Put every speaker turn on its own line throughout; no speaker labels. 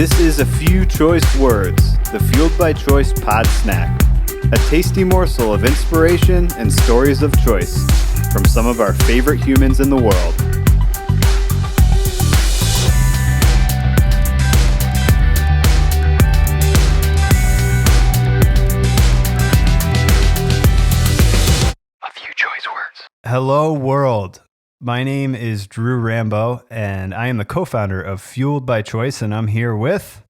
This is A Few Choice Words, the Fueled by Choice podsnack. A tasty morsel of inspiration and stories of choice from some of our favorite humans in the world. A Few Choice Words. Hello, world. My name is Drew Rambo, and I am the co-founder of Fueled by Choice, and I'm here with...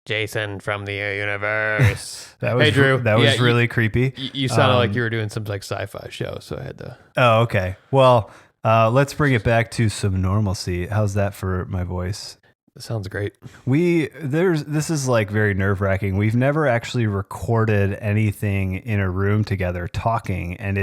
Jason from the universe.
Hey, Drew. That was really creepy.
You sounded like you were doing some like sci-fi show, so I had to...
Oh, okay. Well, let's bring it back to some normalcy. How's that for my voice?
That sounds great.
This is like very nerve-wracking. We've never actually recorded anything in a room together talking, and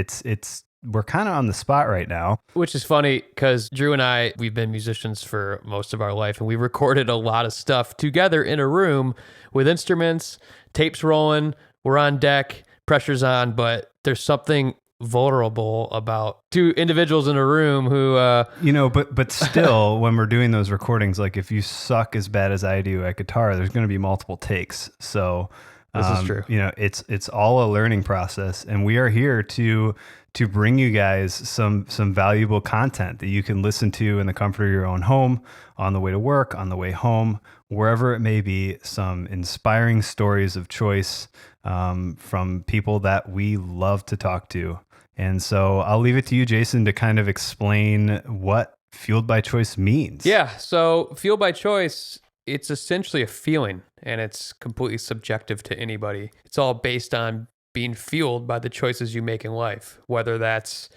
we're kind of on the spot right now.
Which is funny because Drew and I, we've been musicians for most of our life, and we recorded a lot of stuff together in a room with instruments, tapes rolling, we're on deck, pressure's on, but there's something vulnerable about two individuals in a room who...
But still, when we're doing those recordings, like if you suck as bad as I do at guitar, there's going to be multiple takes. So...
This is true.
It's all a learning process, and we are here to bring you guys some valuable content that you can listen to in the comfort of your own home, on the way to work, on the way home, wherever it may be. Some inspiring stories of choice from people that we love to talk to. And so I'll leave it to you, Jason, to kind of explain what Fueled by Choice means.
Yeah. So Fueled by Choice, it's essentially a feeling, and it's completely subjective to anybody. It's all based on being fueled by the choices you make in life, whether that's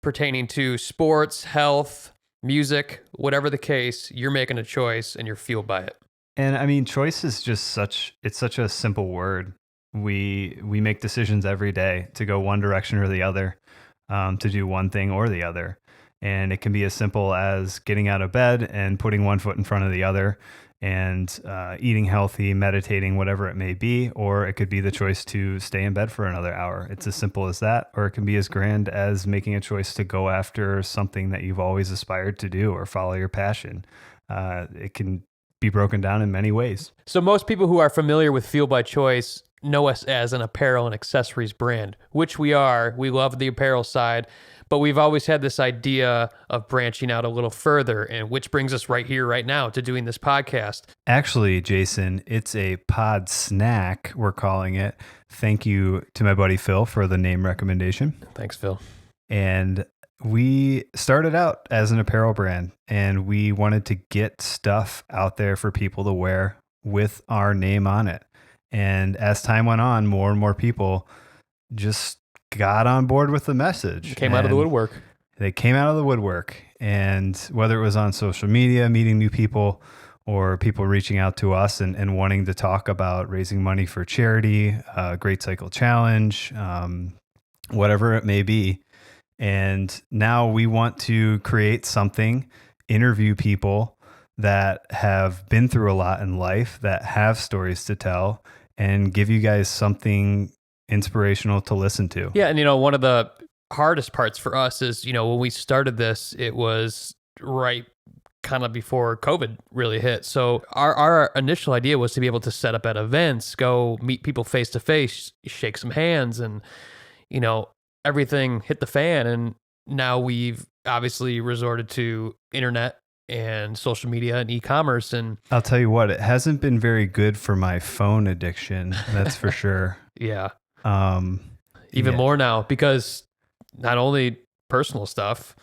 pertaining to sports, health, music, whatever the case, you're making a choice and you're fueled by it.
And I mean, choice is just such a simple word. We make decisions every day to go one direction or the other, to do one thing or the other. And it can be as simple as getting out of bed and putting one foot in front of the other, and eating healthy, meditating, whatever it may be, or it could be the choice to stay in bed for another hour. It's as simple as that, or it can be as grand as making a choice to go after something that you've always aspired to do or follow your passion. It can be broken down in many ways.
So most people who are familiar with Fueled by Choice know us as an apparel and accessories brand, which we are. We love the apparel side, but we've always had this idea of branching out a little further, and which brings us right here, right now, to doing this podcast.
Actually, Jason, it's a pod snack, we're calling it. Thank you to my buddy Phil for the name recommendation.
Thanks, Phil.
And we started out as an apparel brand, and we wanted to get stuff out there for people to wear with our name on it. And as time went on, more and more people just got on board with the message.
Came out of the woodwork.
They came out of the woodwork. And whether it was on social media, meeting new people, or people reaching out to us and wanting to talk about raising money for charity, Great Cycle Challenge, whatever it may be. And now we want to create something, interview people that have been through a lot in life, that have stories to tell, and give you guys something inspirational to listen to.
Yeah, and one of the hardest parts for us is, when we started this, it was right kind of before COVID really hit. So our initial idea was to be able to set up at events, go meet people face to face, shake some hands, and everything hit the fan. And now we've obviously resorted to internet and social media and e-commerce. And
I'll tell you what, it hasn't been very good for my phone addiction. That's for sure.
Yeah. Even more now, because not only personal stuff,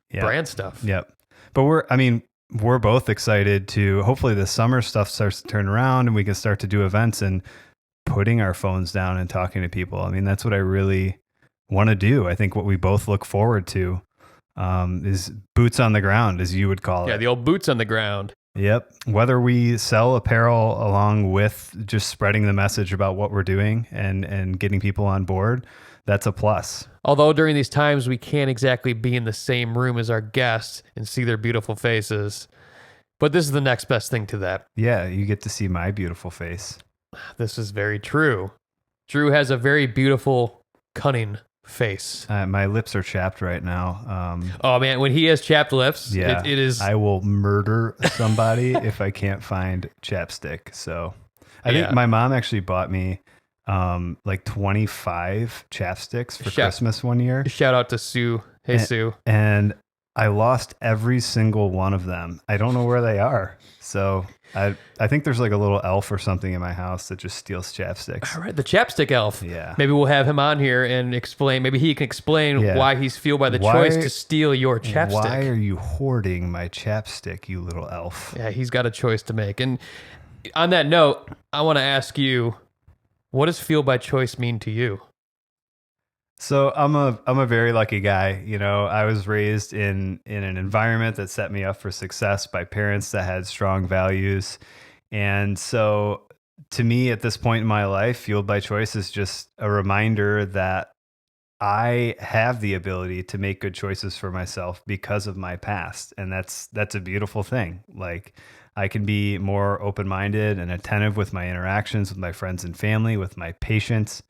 brand stuff.
Yep. But we're both excited to, hopefully the summer stuff starts to turn around and we can start to do events and putting our phones down and talking to people. I mean, that's what I really want to do. I think what we both look forward to is boots on the ground, as you would call it.
Yeah, the old boots on the ground.
Yep. Whether we sell apparel along with just spreading the message about what we're doing and getting people on board, that's a plus.
Although during these times, we can't exactly be in the same room as our guests and see their beautiful faces. But this is the next best thing to that.
Yeah, you get to see my beautiful face.
This is very true. Drew has a very beautiful, cunning face.
My lips are chapped right now.
Oh man, when he has chapped lips,
Yeah,
it is.
I will murder somebody if I can't find chapstick. So I think my mom actually bought me like 25 chapsticks for Christmas one year.
Shout out to Sue. Hey, Sue.
And I lost every single one of them. I don't know where they are. So I think there's like a little elf or something in my house that just steals chapsticks.
All right, the chapstick elf.
Yeah.
Maybe we'll have him on here and explain. Maybe he can explain why he's fueled by the choice to steal your chapstick.
Why are you hoarding my chapstick, you little elf?
Yeah, he's got a choice to make. And on that note, I want to ask you, what does fueled by choice mean to you?
So I'm a very lucky guy. You know, I was raised in an environment that set me up for success by parents that had strong values. And so to me at this point in my life, fueled by choice is just a reminder that I have the ability to make good choices for myself because of my past. And that's a beautiful thing. Like I can be more open-minded and attentive with my interactions with my friends and family, with my patients.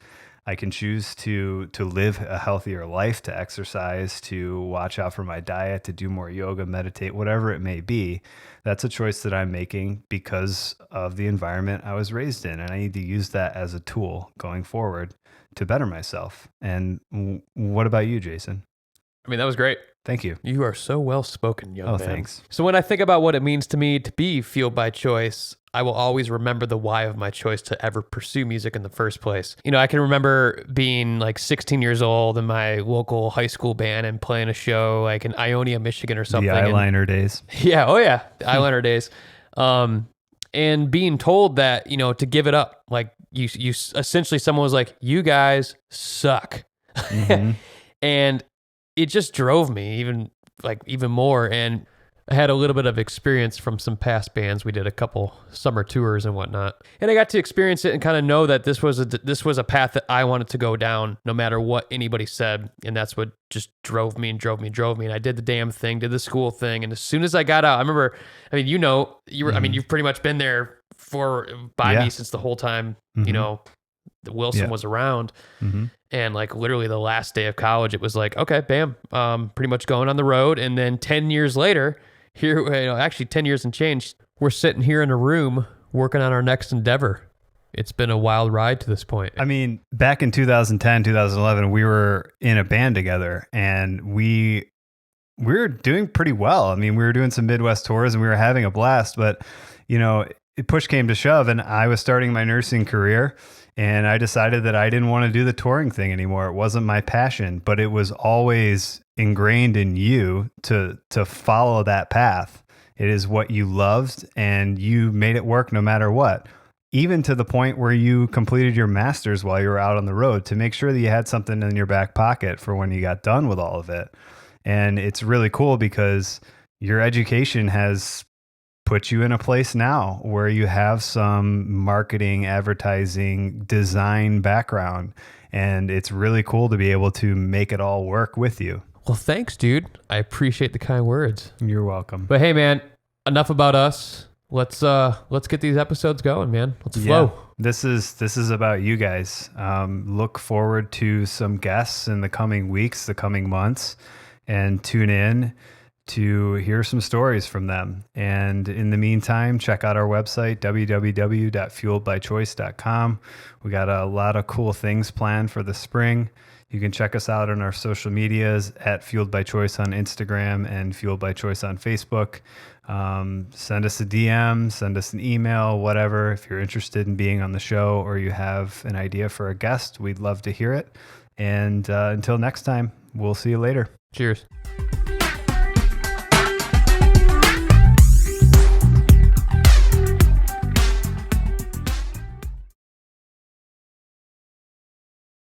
I can choose to live a healthier life, to exercise, to watch out for my diet, to do more yoga, meditate, whatever it may be. That's a choice that I'm making because of the environment I was raised in. And I need to use that as a tool going forward to better myself. And what about you, Jason?
I mean, that was great.
Thank you.
You are so well spoken, young man.
Thanks.
So when I think about what it means to me to be fueled by choice, I will always remember the why of my choice to ever pursue music in the first place. You know, I can remember being like 16 years old in my local high school band and playing a show like in Ionia, Michigan or something.
The eyeliner days.
Yeah. Oh yeah. The eyeliner days. And being told that, you know, to give it up. Like you essentially someone was like, you guys suck. Mm-hmm. And it just drove me even more. And I had a little bit of experience from some past bands. We did a couple summer tours and whatnot, and I got to experience it and kind of know that this was a path that I wanted to go down, no matter what anybody said. And that's what just drove me. And I did the damn thing, did the school thing. And as soon as I got out, I remember, I mean, you know, you've pretty much been there by me since the whole time, you know, Wilson was around. Mm-hmm. And like literally the last day of college, it was like, okay, bam, pretty much going on the road. And then 10 years later, here, you know, actually 10 years and change, we're sitting here in a room working on our next endeavor. It's been a wild ride to this point.
I mean, back in 2010, 2011, we were in a band together and we were doing pretty well. I mean, we were doing some Midwest tours and we were having a blast, but you know, push came to shove and I was starting my nursing career. And I decided that I didn't want to do the touring thing anymore. It wasn't my passion, but it was always ingrained in you to follow that path. It is what you loved and you made it work no matter what. Even to the point where you completed your master's while you were out on the road to make sure that you had something in your back pocket for when you got done with all of it. And it's really cool because your education has put you in a place now where you have some marketing, advertising, design background. And it's really cool to be able to make it all work with you.
Well, thanks, dude. I appreciate the kind words.
You're welcome.
But hey, man, enough about us. Let's get these episodes going, man. Let's flow.
This is about you guys. Look forward to some guests in the coming weeks, the coming months, and tune in to hear some stories from them. And in the meantime, check out our website, www.fueledbychoice.com. We got a lot of cool things planned for the spring. You can check us out on our social medias at Fueled by Choice on Instagram and Fueled by Choice on Facebook. Send us a DM, send us an email, whatever. If you're interested in being on the show or you have an idea for a guest, we'd love to hear it. And until next time, we'll see you later.
Cheers.